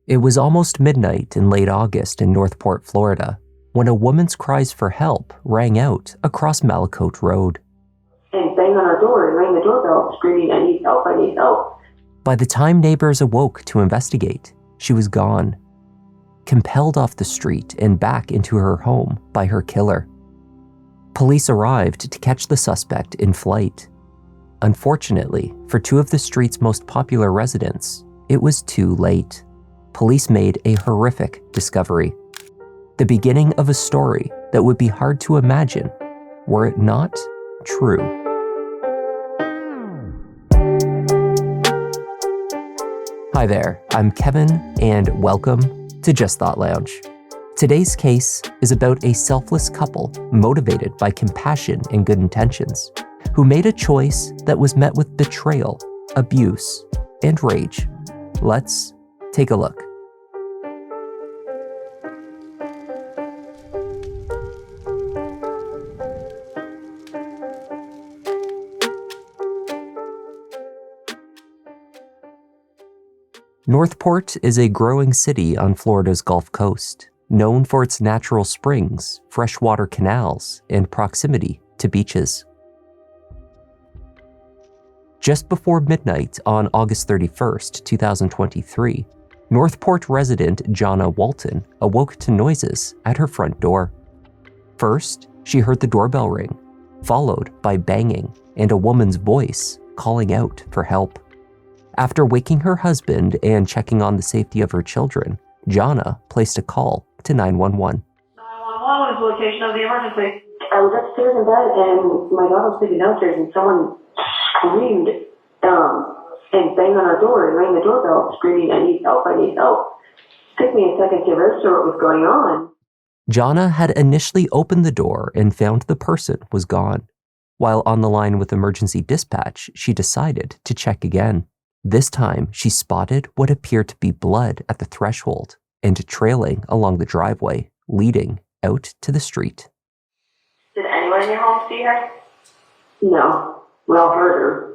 It was almost midnight in late August in Northport, Florida, when a woman's cries for help rang out across Malicoat Road. And banged on our door and rang the doorbell, screaming, "I need help, I need help." By the time neighbors awoke to investigate, she was gone, compelled off the street and back into her home by her killer. Police arrived to catch the suspect in flight. Unfortunately, for two of the street's most popular residents, it was too late. Police made a horrific discovery. The beginning of a story that would be hard to imagine were it not true. Hi there, I'm Kevin, and welcome to Just Thought Lounge. Today's case is about a selfless couple motivated by compassion and good intentions, who made a choice that was met with betrayal, abuse, and rage. Let's take a look. Northport is a growing city on Florida's Gulf Coast, known for its natural springs, freshwater canals, and proximity to beaches. Just before midnight on August 31st, 2023, Northport resident Jonna Walton awoke to noises at her front door. First, she heard the doorbell ring, followed by banging and a woman's voice calling out for help. After waking her husband and checking on the safety of her children, Jonna placed a call to 911. 911 is the location of the emergency. I was upstairs in bed and my daughter was sleeping downstairs and someone screamed and banged on our door and rang the doorbell, screaming, "I need help, I need help." It took me a second to register what was going on. Jonna had initially opened the door and found the person was gone. While on the line with emergency dispatch, she decided to check again. This time, she spotted what appeared to be blood at the threshold and trailing along the driveway, leading out to the street. Did anyone in your home see her? No. Well, heard her.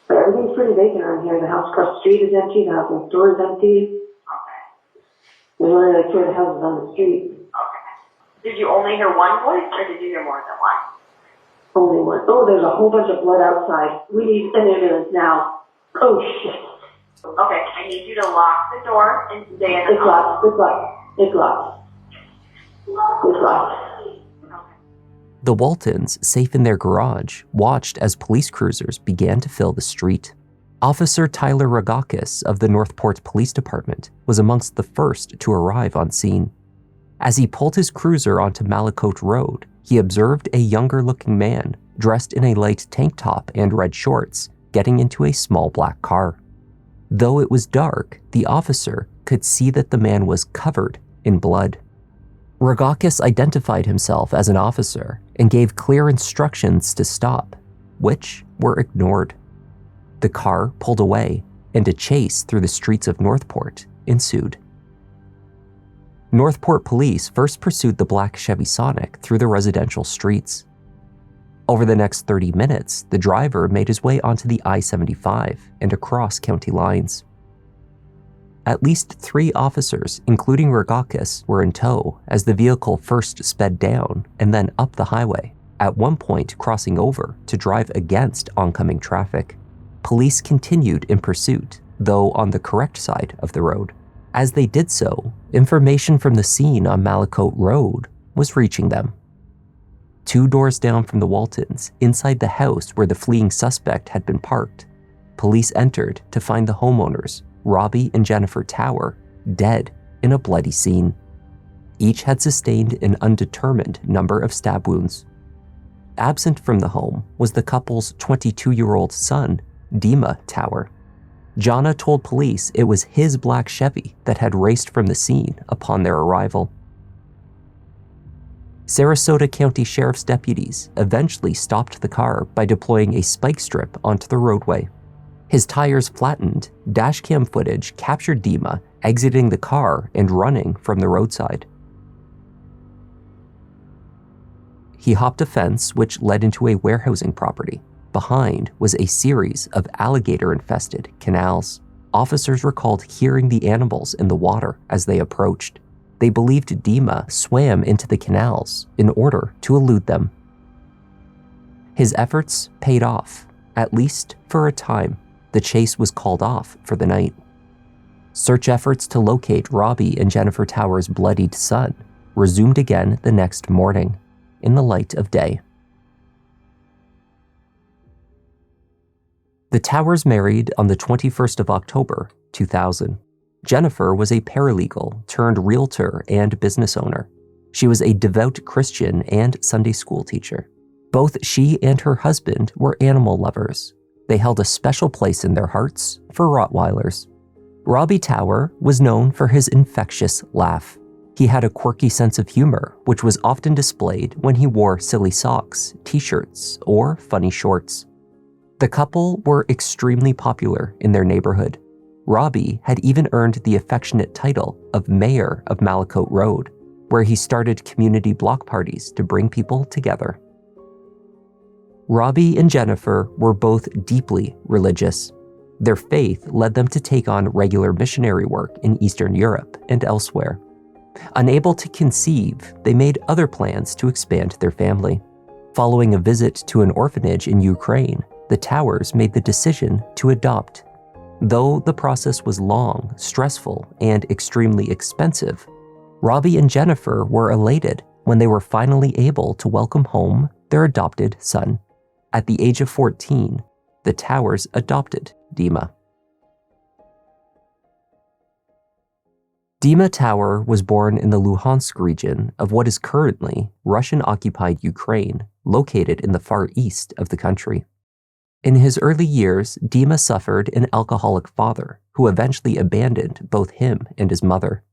But everything's pretty vacant around here. The house across the street is empty. The house next door is empty. Okay. There's only like 2 other houses on the street. Okay. Did you only hear one voice, or did you hear more than one? Only one. Oh, there's a whole bunch of blood outside. We need an ambulance now. Oh, shit. Okay, I need you to lock the door and stay in the It's locked. It's locked. It's locked. It's locked. Okay. The Waltons, safe in their garage, watched as police cruisers began to fill the street. Officer Tyler Rogakis of the Northport Police Department was amongst the first to arrive on scene. As he pulled his cruiser onto Malicoat Road, he observed a younger-looking man dressed in a light tank top and red shorts getting into a small black car. Though it was dark, the officer could see that the man was covered in blood. Rogakis identified himself as an officer and gave clear instructions to stop, which were ignored. The car pulled away, and a chase through the streets of Northport ensued. Northport police first pursued the black Chevy Sonic through the residential streets. Over the next 30 minutes, the driver made his way onto the I-75 and across county lines. At least 3 officers, including Rogakis, were in tow as the vehicle first sped down and then up the highway, at one point crossing over to drive against oncoming traffic. Police continued in pursuit, though on the correct side of the road. As they did so, information from the scene on Malicoat Road was reaching them. 2 doors down from the Waltons, inside the house where the fleeing suspect had been parked, police entered to find the homeowners, Robbie and Jennifer Tower, dead in a bloody scene. Each had sustained an undetermined number of stab wounds. Absent from the home was the couple's 22-year-old son, Dimma Tower. Jonna told police it was his black Chevy that had raced from the scene upon their arrival. Sarasota County Sheriff's deputies eventually stopped the car by deploying a spike strip onto the roadway. His tires flattened, dashcam footage captured Dimma exiting the car and running from the roadside. He hopped a fence which led into a warehousing property. Behind was a series of alligator-infested canals. Officers recalled hearing the animals in the water as they approached. They believed Dimma swam into the canals in order to elude them. His efforts paid off, at least for a time. The chase was called off for the night. Search efforts to locate Robbie and Jennifer Towers' bloodied son resumed again the next morning, in the light of day. The Towers married on the 21st of October, 2000. Jennifer was a paralegal turned realtor and business owner. She was a devout Christian and Sunday school teacher. Both she and her husband were animal lovers. They held a special place in their hearts for Rottweilers. Robbie Tower was known for his infectious laugh. He had a quirky sense of humor, which was often displayed when he wore silly socks, t-shirts, or funny shorts. The couple were extremely popular in their neighborhood. Robbie had even earned the affectionate title of Mayor of Malicoat Road, where he started community block parties to bring people together. Robbie and Jennifer were both deeply religious. Their faith led them to take on regular missionary work in Eastern Europe and elsewhere. Unable to conceive, they made other plans to expand their family. Following a visit to an orphanage in Ukraine, the Towers made the decision to adopt. Though the process was long, stressful, and extremely expensive, Robbie and Jennifer were elated when they were finally able to welcome home their adopted son. At the age of 14, the Towers adopted Dimma. Dimma Tower was born in the Luhansk region of what is currently Russian-occupied Ukraine, located in the far east of the country. In his early years, Dimma suffered an alcoholic father who eventually abandoned both him and his mother.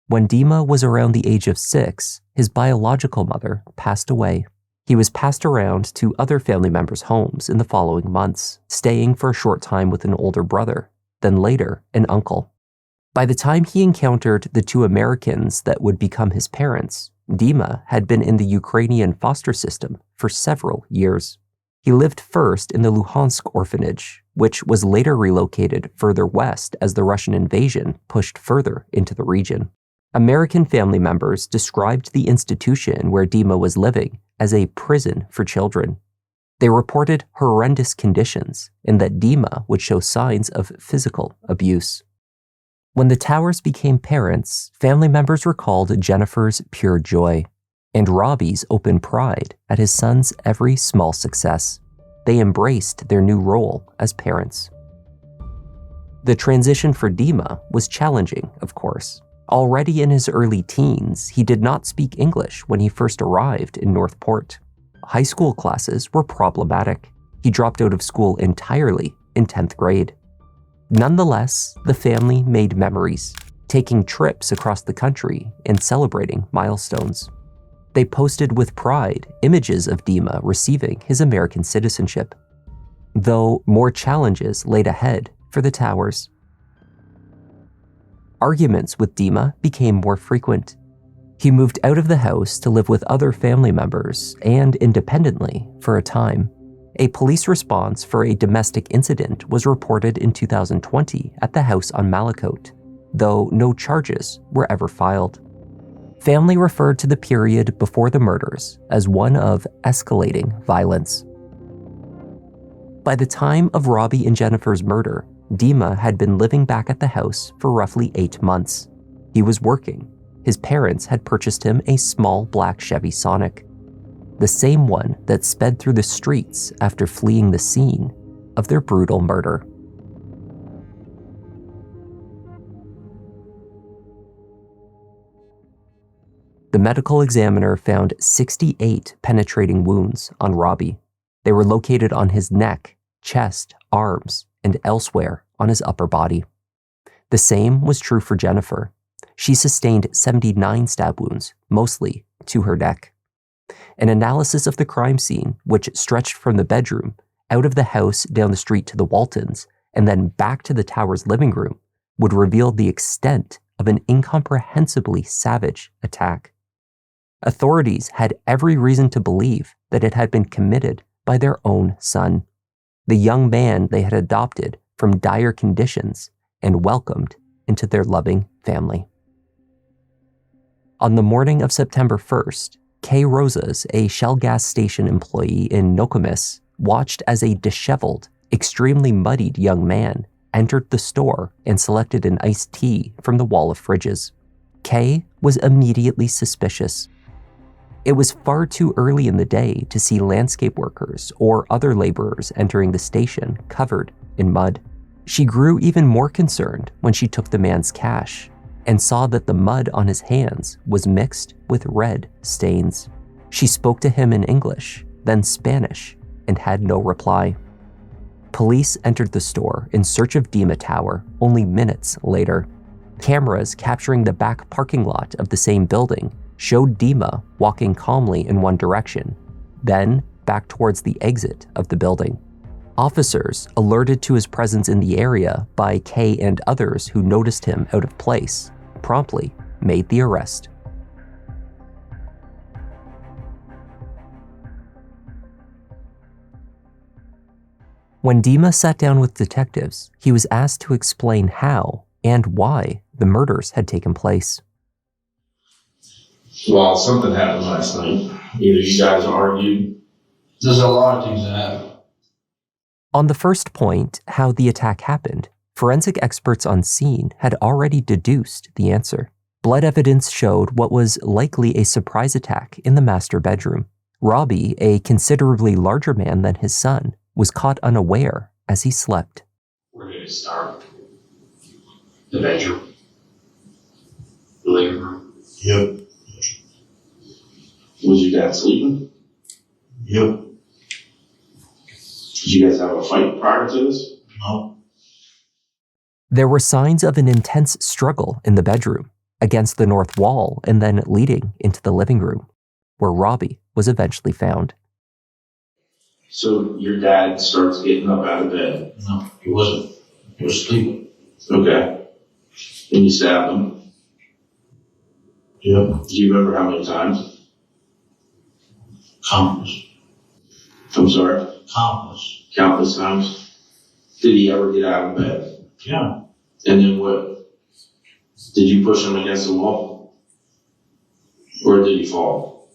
When Dimma was around the age of 6, his biological mother passed away. He was passed around to other family members' homes in the following months, staying for a short time with an older brother, then later an uncle. By the time he encountered the 2 Americans that would become his parents, Dimma had been in the Ukrainian foster system for several years. He lived first in the Luhansk orphanage, which was later relocated further west as the Russian invasion pushed further into the region. American family members described the institution where Dimma was living as a prison for children. They reported horrendous conditions and that Dimma would show signs of physical abuse. When the Towers became parents, family members recalled Jennifer's pure joy and Robbie's open pride at his son's every small success. They embraced their new role as parents. The transition for Dimma was challenging, of course. Already in his early teens, he did not speak English when he first arrived in Northport. High school classes were problematic. He dropped out of school entirely in 10th grade. Nonetheless, the family made memories, taking trips across the country and celebrating milestones. They posted with pride images of Dimma receiving his American citizenship, though more challenges laid ahead for the Towers. Arguments with Dimma became more frequent. He moved out of the house to live with other family members and independently for a time. A police response for a domestic incident was reported in 2020 at the house on Malicoat, though no charges were ever filed. Family referred to the period before the murders as one of escalating violence. By the time of Robbie and Jennifer's murder, Dimma had been living back at the house for roughly 8 months. He was working. His parents had purchased him a small black Chevy Sonic, the same one that sped through the streets after fleeing the scene of their brutal murder. The medical examiner found 68 penetrating wounds on Robbie. They were located on his neck, chest, arms, and elsewhere on his upper body. The same was true for Jennifer. She sustained 79 stab wounds, mostly to her neck. An analysis of the crime scene, which stretched from the bedroom, out of the house down the street to the Waltons, and then back to the Towers' living room, would reveal the extent of an incomprehensibly savage attack. Authorities had every reason to believe that it had been committed by their own son, the young man they had adopted from dire conditions and welcomed into their loving family. On the morning of September 1st, Kay Rosas, a Shell gas station employee in Nokomis, watched as a disheveled, extremely muddied young man entered the store and selected an iced tea from the wall of fridges. Kay was immediately suspicious. It was far too early in the day to see landscape workers or other laborers entering the station covered in mud. She grew even more concerned when she took the man's cash and saw that the mud on his hands was mixed with red stains. She spoke to him in English, then Spanish, and had no reply. Police entered the store in search of Dimma Tower only minutes later. Cameras capturing the back parking lot of the same building showed Dimma walking calmly in one direction, then back towards the exit of the building. Officers, alerted to his presence in the area by Kay and others who noticed him out of place, promptly made the arrest. When Dimma sat down with detectives, he was asked to explain how and why the murders had taken place. Well, something happened last night. Either you guys argued. There's a lot of things that happen. On the first point, how the attack happened, forensic experts on scene had already deduced the answer. Blood evidence showed what was likely a surprise attack in the master bedroom. Robbie, a considerably larger man than his son, was caught unaware as he slept. Where did it start? The bedroom? The living room? Yep. Was your dad sleeping? Yep. Did you guys have a fight prior to this? No. There were signs of an intense struggle in the bedroom, against the north wall and then leading into the living room, where Robbie was eventually found. So your dad starts getting up out of bed? No, he wasn't. He was sleeping. Okay. And you stabbed him? Yep. Do you remember how many times? Countless. I'm sorry? Countless. Countless times? Did he ever get out of bed? Yeah. And then what? Did you push him against the wall? Or did he fall?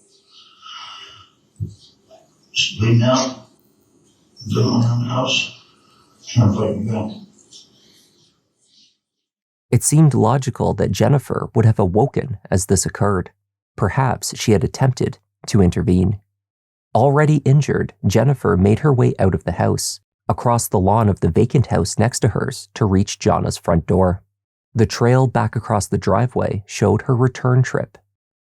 Just bleeding out. Going around the house. Trying to fight me back. It seemed logical that Jennifer would have awoken as this occurred. Perhaps she had attempted to intervene. Already injured, Jennifer made her way out of the house, across the lawn of the vacant house next to hers to reach Jana's front door. The trail back across the driveway showed her return trip.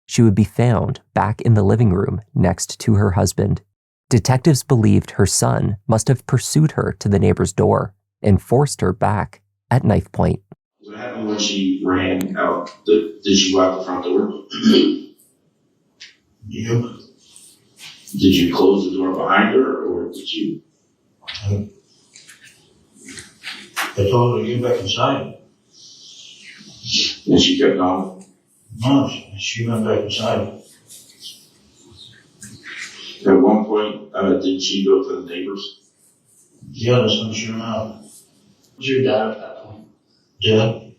She would be found back in the living room next to her husband. Detectives believed her son must have pursued her to the neighbor's door and forced her back at knife point. What happened when she ran out? Did she go out the front door? Yep. Did you close the door behind her, or did you? I told her to get back inside. And she kept going? No, she went back inside. At one point, did she go to the neighbors? Yeah, that's when she ran out. Was your dad at that point? Dad?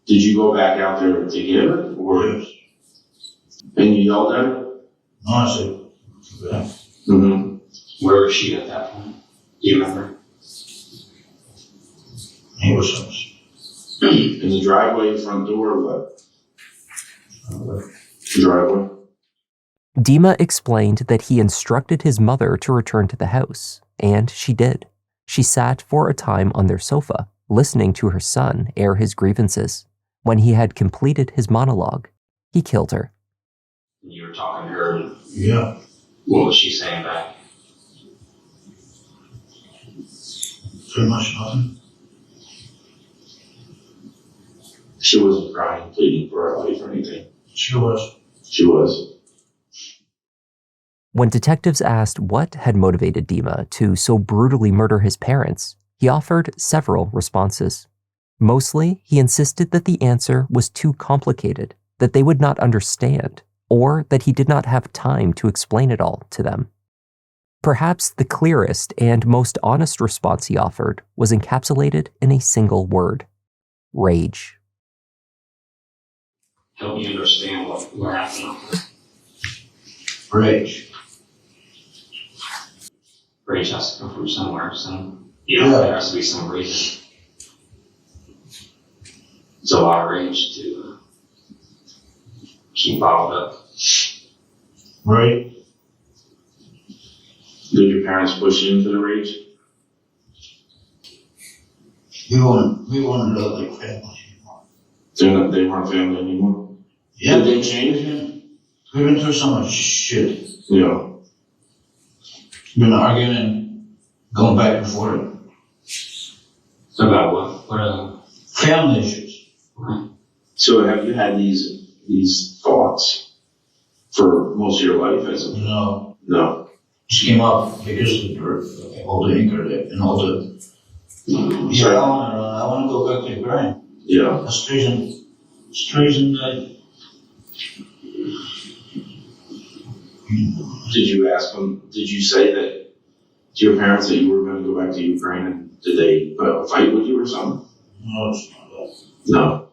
Did you go back out there to get her? Or? Yes. And you yelled at her? No, I said, yeah. Mm-hmm. Where was she at that point? Do you remember? He was in the driveway, front door, or what? Driveway. Dimma explained that he instructed his mother to return to the house, and she did. She sat for a time on their sofa, listening to her son air his grievances. When he had completed his monologue, he killed her. You were talking to her? Yeah. What was she saying back? Pretty much nothing. She wasn't crying, pleading for her life or anything? She was. She was. When detectives asked what had motivated Dimma to so brutally murder his parents, he offered several responses. Mostly, he insisted that the answer was too complicated, that they would not understand, or that he did not have time to explain it all to them. Perhaps the clearest and most honest response he offered was encapsulated in a single word: rage. Help me understand what happened. Rage. Rage has to come from somewhere, so Yeah. there has to be some reason. It's a lot of rage to keep bottled up. Right? Did your parents push you into the rage? We won't live like family anymore. They weren't family anymore? Yeah. Did they change? We've been through so much shit. Yeah. Been arguing and going back and forth. About what? Family issues. So have you had these thoughts for most of your life as a... No. No. Just came up because of all the anger and all the... Yeah, I want to go back to the grind. Yeah. That's the reason that... Did you ask them, did you say that to your parents that you were going to go back to Ukraine, and did they put up a fight with you or something? No, it's not that. No.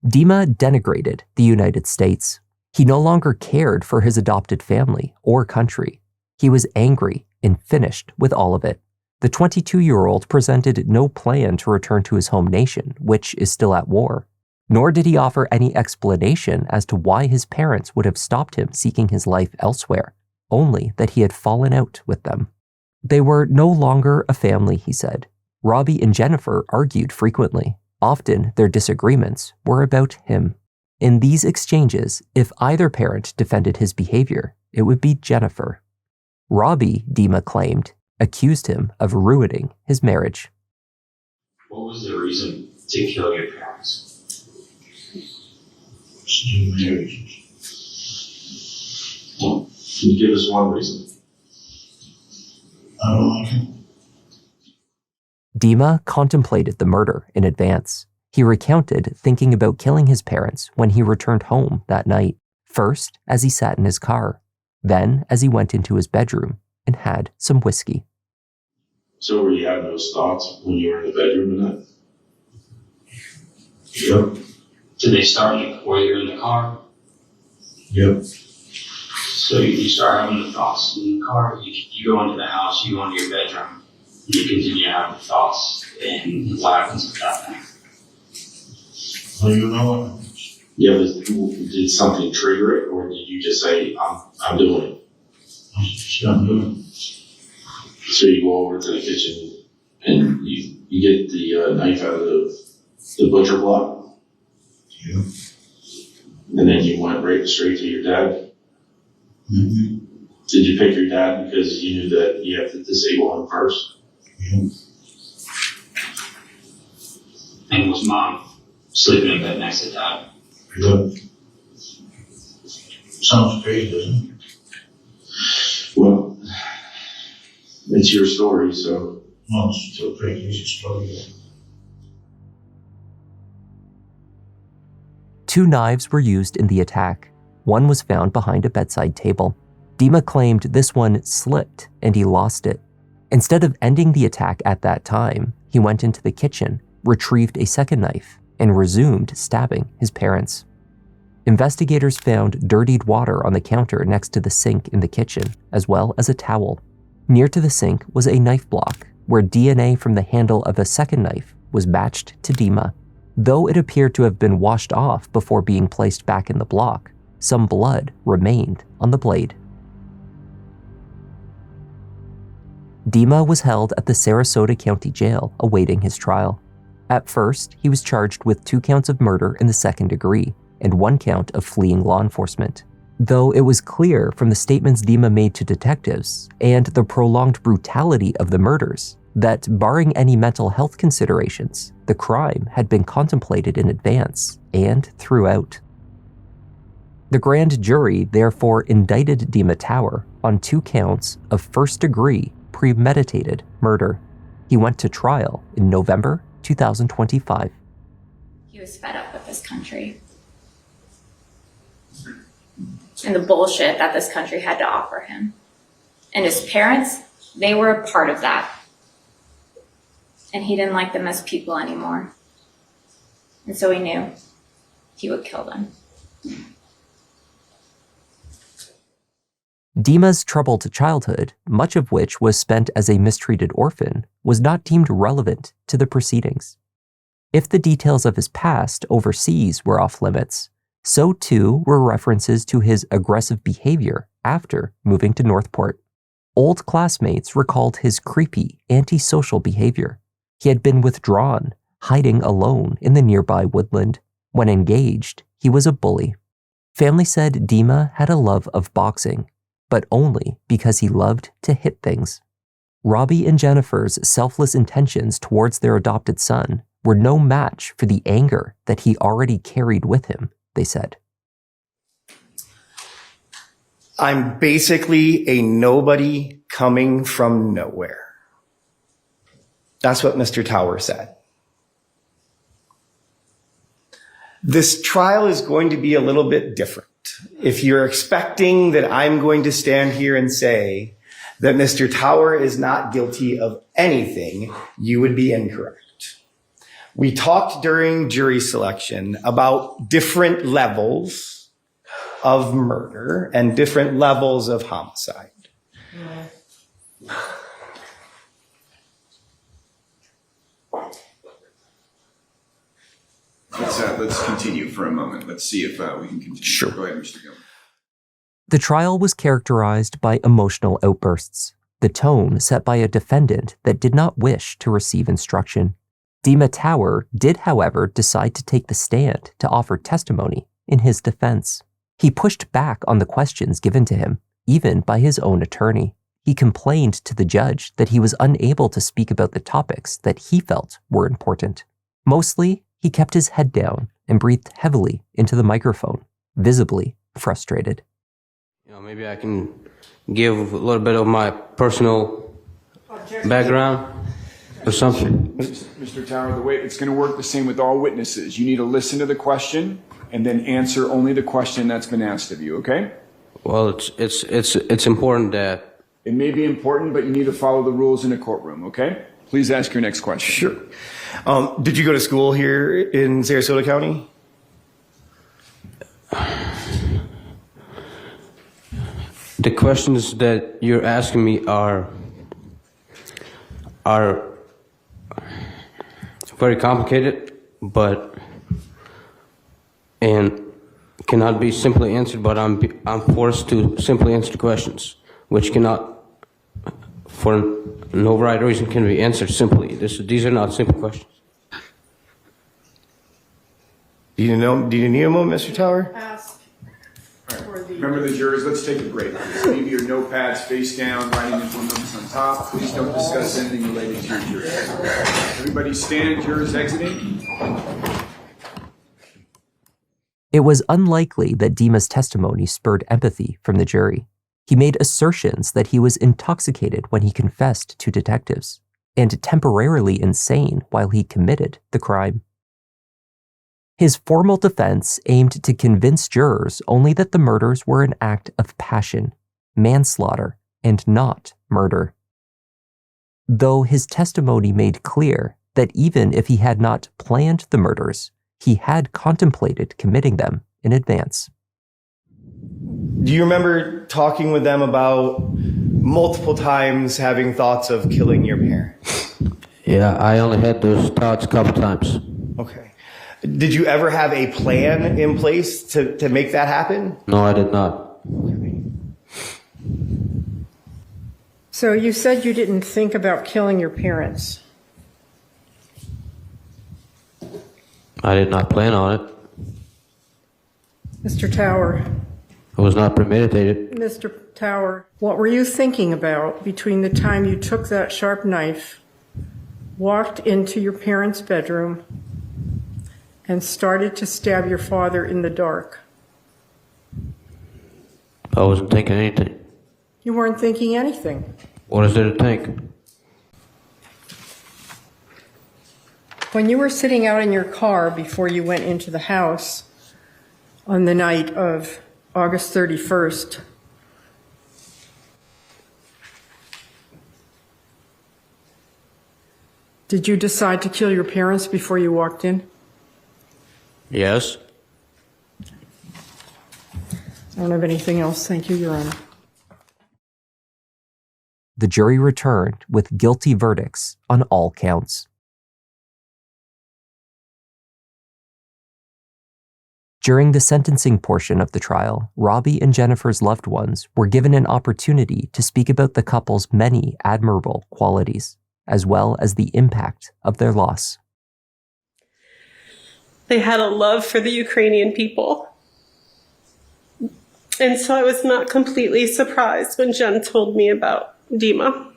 Dimma denigrated the United States. He no longer cared for his adopted family or country. He was angry and finished with all of it. The 22-year-old presented no plan to return to his home nation, which is still at war. Nor did he offer any explanation as to why his parents would have stopped him seeking his life elsewhere, only that he had fallen out with them. They were no longer a family, he said. Robbie and Jennifer argued frequently. Often their disagreements were about him. In these exchanges, if either parent defended his behavior, it would be Jennifer. Robbie, Dimma claimed, accused him of ruining his marriage. What was the reason to kill your parents? Marriage. Well, can you give us one reason? I don't like him. Dimma contemplated the murder in advance. He recounted thinking about killing his parents when he returned home that night, first as he sat in his car, then as he went into his bedroom and had some whiskey. So were you having those thoughts when you were in the bedroom tonight? Yep. Did they start while you were in the car? Yep. So you start having the thoughts in the car, you go into the house, you go into your bedroom, you continue to have the thoughts, and what happens with that thing? Well, you know what? Yeah, but did something trigger it, or did you just say, I'm doing it? I'm doing it. So you go over to the kitchen and you get the knife out of the butcher block? Yeah. And then you went right straight to your dad? Mm-hmm. Did you pick your dad because you knew that you have to disable him first? Yeah. And was mom sleeping in bed next to dad? Yep. Sounds crazy, doesn't it? Well, it's your story, so. No, it's still a pretty easy story. 2 knives were used in the attack. One was found behind a bedside table. Dimma claimed this one slipped and he lost it. Instead of ending the attack at that time, he went into the kitchen, retrieved a second knife, and resumed stabbing his parents. Investigators found dirtied water on the counter next to the sink in the kitchen, as well as a towel. Near to the sink was a knife block, where DNA from the handle of a second knife was matched to Dimma. Though it appeared to have been washed off before being placed back in the block, some blood remained on the blade. Dimma was held at the Sarasota County Jail awaiting his trial. At first, he was charged with 2 counts of murder in the second degree and 1 count of fleeing law enforcement. Though it was clear from the statements Dimma made to detectives and the prolonged brutality of the murders that, barring any mental health considerations, the crime had been contemplated in advance and throughout. The grand jury therefore indicted Dimma Tower on 2 counts of first-degree premeditated murder. He went to trial in November 2025. He was fed up with this country and the bullshit that this country had to offer him. And his parents, they were a part of that. And he didn't like them as people anymore. And so he knew he would kill them. Dimma's troubled childhood, much of which was spent as a mistreated orphan, was not deemed relevant to the proceedings. If the details of his past overseas were off limits, so too were references to his aggressive behavior after moving to Northport. Old classmates recalled his creepy, antisocial behavior. He had been withdrawn, hiding alone in the nearby woodland. When engaged, he was a bully. Family said Dimma had a love of boxing, but only because he loved to hit things. Robbie and Jennifer's selfless intentions towards their adopted son were no match for the anger that he already carried with him, they said. I'm basically a nobody coming from nowhere. That's what Mr. Tower said. This trial is going to be a little bit different. If you're expecting that I'm going to stand here and say that Mr. Tower is not guilty of anything, you would be incorrect. We talked during jury selection about different levels of murder and different levels of homicide. Let's continue for a moment. Let's see if we can continue. Sure. Go ahead, Mr. Gilman. The trial was characterized by emotional outbursts, the tone set by a defendant that did not wish to receive instruction. Dimma Tower did, however, decide to take the stand to offer testimony in his defense. He pushed back on the questions given to him, even by his own attorney. He complained to the judge that he was unable to speak about the topics that he felt were important. Mostly, he kept his head down and breathed heavily into the microphone, visibly frustrated. Maybe I can give a little bit of my personal background or something. Mr. Tower, the way it's going to work the same with all witnesses. You need to listen to the question and then answer only the question that's been asked of you, okay? Well, it's important that... It may be important, but you need to follow the rules in a courtroom, okay? Please ask your next question. Sure. Did you go to school here in Sarasota County? The questions that you're asking me are very complicated, and cannot be simply answered, but I'm forced to simply answer the questions, which cannot, for no right reason, can be answered simply. These are not simple questions. Do you need a moment, Mr. Tower? Remember the jurors, let's take a break. So leave your notepads face down, writing the numbers on top. Please don't discuss anything related to your jury. Everybody stand, jurors exiting. It was unlikely that Dimma's testimony spurred empathy from the jury. He made assertions that he was intoxicated when he confessed to detectives, and temporarily insane while he committed the crime. His formal defense aimed to convince jurors only that the murders were an act of passion, manslaughter, and not murder. Though his testimony made clear that even if he had not planned the murders, he had contemplated committing them in advance. Do you remember talking with them about multiple times having thoughts of killing your parents? Yeah, I only had those thoughts a couple times. Okay. Did you ever have a plan in place to make that happen? No, I did not. Okay. So you said you didn't think about killing your parents. I did not plan on it. Mr. Tower. It was not premeditated. Mr. Tower, what were you thinking about between the time you took that sharp knife, walked into your parents' bedroom, and started to stab your father in the dark? I wasn't thinking anything. You weren't thinking anything. What is there to think? When you were sitting out in your car before you went into the house on the night of August 31st, Did you decide to kill your parents before you walked in? Yes. I don't have anything else. Thank you, Your Honor. The jury returned with guilty verdicts on all counts. During the sentencing portion of the trial, Robbie and Jennifer's loved ones were given an opportunity to speak about the couple's many admirable qualities, as well as the impact of their loss. They had a love for the Ukrainian people. And so I was not completely surprised when Jen told me about Dimma.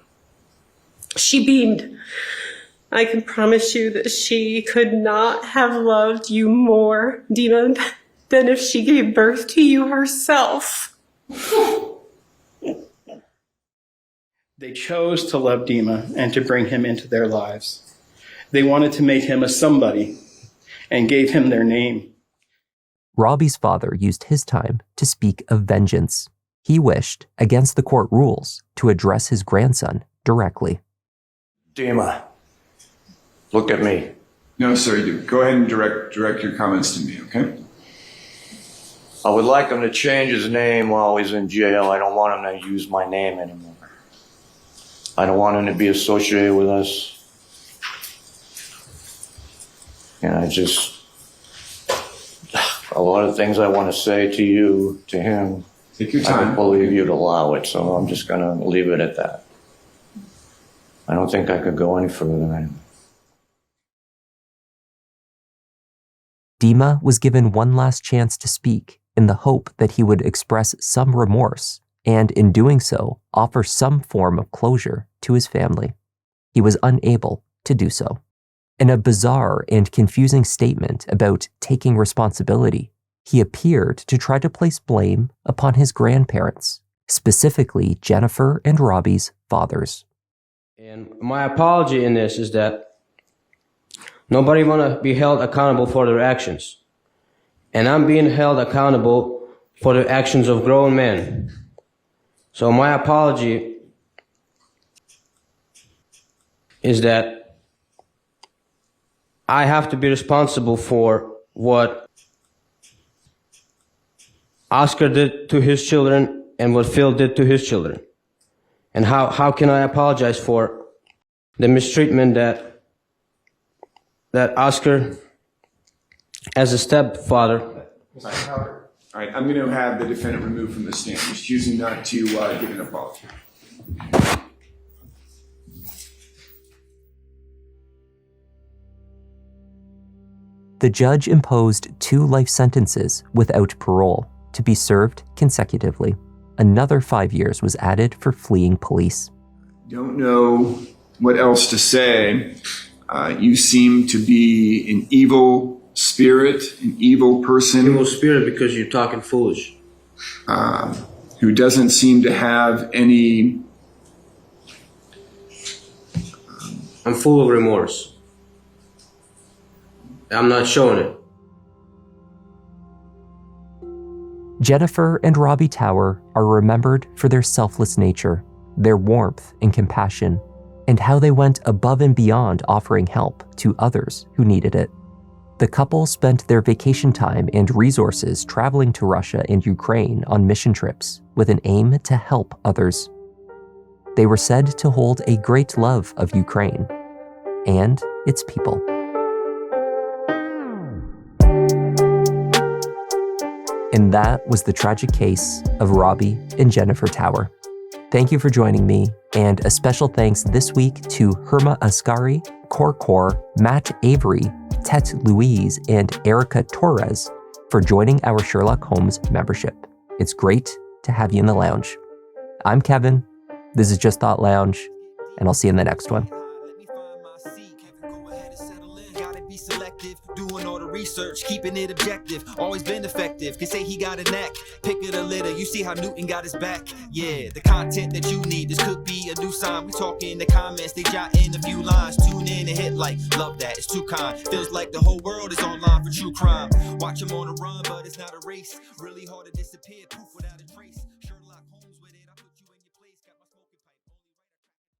She beamed. I can promise you that she could not have loved you more, Dimma, than if she gave birth to you herself. They chose to love Dimma and to bring him into their lives. They wanted to make him a somebody and gave him their name. Robbie's father used his time to speak of vengeance. He wished, against the court rules, to address his grandson directly. Dimma, look at me. No, sir. Go ahead and direct your comments to me, okay? I would like him to change his name while he's in jail. I don't want him to use my name anymore. I don't want him to be associated with us. And a lot of things I want to say to you, to him. Take your time. I don't believe you'd allow it, so I'm just going to leave it at that. I don't think I could go any further. Dimma was given one last chance to speak in the hope that he would express some remorse and, in doing so, offer some form of closure to his family. He was unable to do so. In a bizarre and confusing statement about taking responsibility, he appeared to try to place blame upon his grandparents, specifically Jennifer and Robbie's fathers. And my apology in this is that nobody want to be held accountable for their actions. And I'm being held accountable for the actions of grown men. So my apology is that I have to be responsible for what Oscar did to his children and what Phil did to his children. And how can I apologize for the mistreatment that Oscar, as a stepfather. All right, I'm going to have the defendant removed from the stand. He's choosing not to give an apology. The judge imposed 2 life sentences without parole to be served consecutively. Another 5 years was added for fleeing police. Don't know what else to say. You seem to be an evil spirit, an evil person. Evil spirit because you're talking foolish. Who doesn't seem to have any... I'm full of remorse. I'm not showing it. Jennifer and Robbie Tower are remembered for their selfless nature, their warmth and compassion, and how they went above and beyond offering help to others who needed it. The couple spent their vacation time and resources traveling to Russia and Ukraine on mission trips with an aim to help others. They were said to hold a great love of Ukraine and its people. And that was the tragic case of Robbie and Jennifer Tower. Thank you for joining me, and a special thanks this week to Herma Ascari, Kor, Matt Avery, Tet Louise, and Erica Torres for joining our Sherlock Holmes membership. It's great to have you in the lounge. I'm Kevin, this is Just Thought Lounge, and I'll see you in the next one. Doing all the research, keeping it objective, always been effective. Can say he got a knack, pick of the litter. You see how Newton got his back. Yeah, the content that you need, this could be a new sign. We talk in the comments, they jot in a few lines. Tune in and hit like, love that, it's too kind. Feels like the whole world is online for true crime. Watch him on the run, but it's not a race. Really hard to disappear, poof without a trace.